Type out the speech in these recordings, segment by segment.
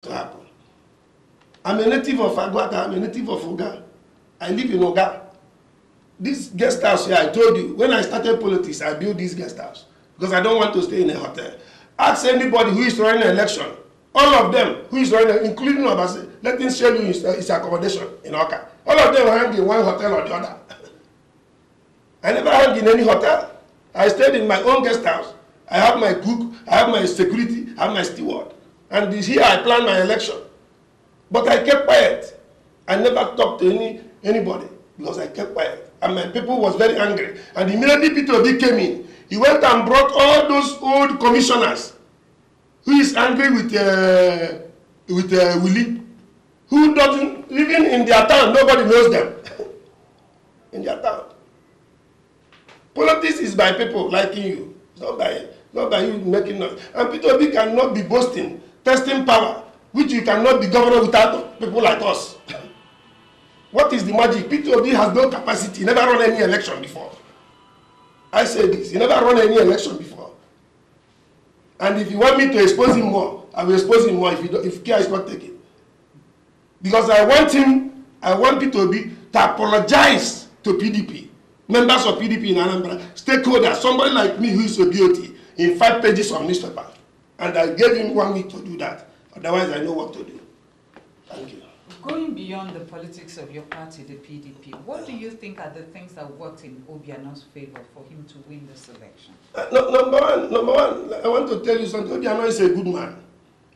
to happen. I'm a native of Agwata, I'm a native of Oga. I live in Oga. This guest house here, I told you, when I started politics, I built this guest house because I don't want to stay in a hotel. Ask anybody who is running an election, all of them who is running, including Obase, let him show you his accommodation in Oka. All of them hang in one hotel or the other. I never hang in any hotel. I stayed in my own guest house. I have my cook, I have my security, I have my steward. And this here I plan my election. But I kept quiet. I never talked to anybody because I kept quiet. And my people was very angry. And immediately Peter Obi came in. He went and brought all those old commissioners who is angry with Willie, who doesn't, even in their town, nobody knows them. In their town. Politics is by people liking you. It's not by you making noise. And Peter Obi cannot be boasting, testing power, which you cannot be governor without people like us. What is the magic? Peter Obi has no capacity. He never run any election before. I say this. He never run any election before. And if you want me to expose him more, I will expose him more if care is not taken. Because I want Peter Obi to apologize to PDP, members of PDP in Anambra, stakeholders, somebody like me who is a BOT, in 5 pages of newspaper. And I gave him 1 week to do that. Otherwise, I know what to do. Thank you. Going beyond the politics of your party, the PDP, what do you think are the things that worked in Obiano's favor for him to win this election? Number one, I want to tell you something. Obiano is a good man.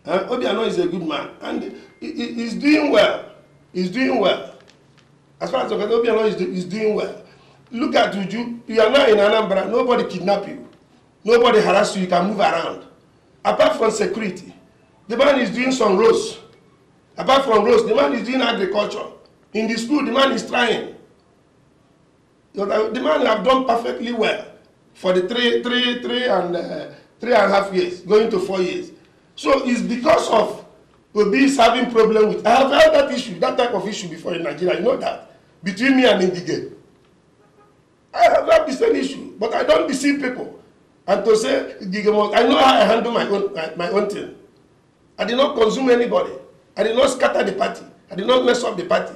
Obiano is a good man. And he's doing well. He's doing well. As far as Obiano is doing well. Look at Uju. You are now in Anambra. Nobody kidnap you. Nobody harass you. You can move around. Apart from security, the man is doing some roads. Apart from roads, the man is doing agriculture. In the school, the man is trying. The man have done perfectly well for the three and a half years, going to 4 years. So it's because of Obi having problem with. I have had that issue, that type of issue before in Nigeria. You know that between me and Indige. I have had the same issue, but I don't deceive people. And to say I know how I handle my own thing. I did not consume anybody. I did not scatter the party. I did not mess up the party.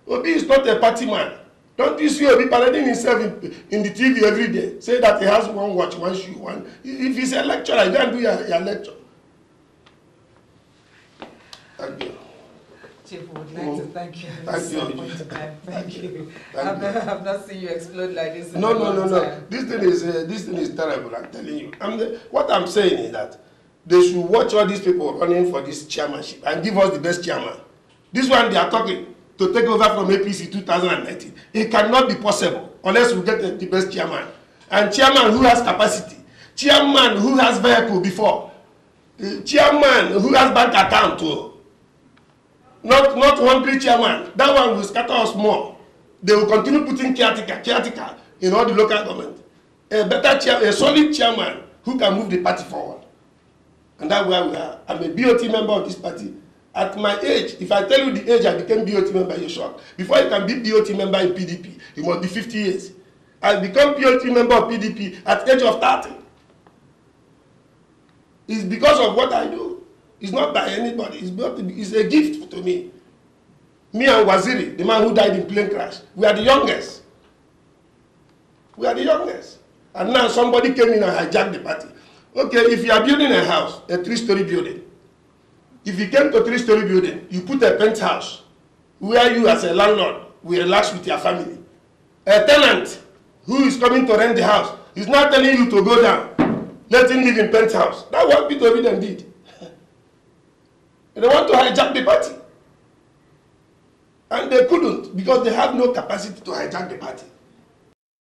Obi is not a party man. Don't you see Obi parading himself in the TV every day? Say that he has one watch, one shoe, one. If he's a lecturer, you can't do your lecture. Thank you. Chief, we would like to thank you. Thank you. Thank you. I've not seen you explode like this. No. This thing is terrible. I'm telling you. What I'm saying is that they should watch all these people running for this chairmanship and give us the best chairman. This one they are talking to take over from APC 2019. It cannot be possible unless we get the best chairman. And chairman who has capacity, chairman who has vehicle before, chairman who has bank account too. Not one chairman. That one will scatter us more. They will continue putting caretaker in all the local government. A solid chairman who can move the party forward. And that's where we are. I'm a BOT member of this party. At my age, if I tell you the age I became BOT member, you're shocked. Before you can be BOT member in PDP, you must be 50 years. I become BOT member of PDP at the age of 30. It's because of what I do. It's not by anybody. It's a gift to me. Me and Waziri, the man who died in plane crash, we are the youngest. We are the youngest. And now somebody came in and hijacked the party. Okay, if you are building a house, a 3-story building, if you came to a 3-story building, you put a penthouse where you as a landlord will relax with your family. A tenant who is coming to rent the house is not telling you to go down, let him live in penthouse. That's what Peter Obi did. They want to hijack the party. And they couldn't because they have no capacity to hijack the party.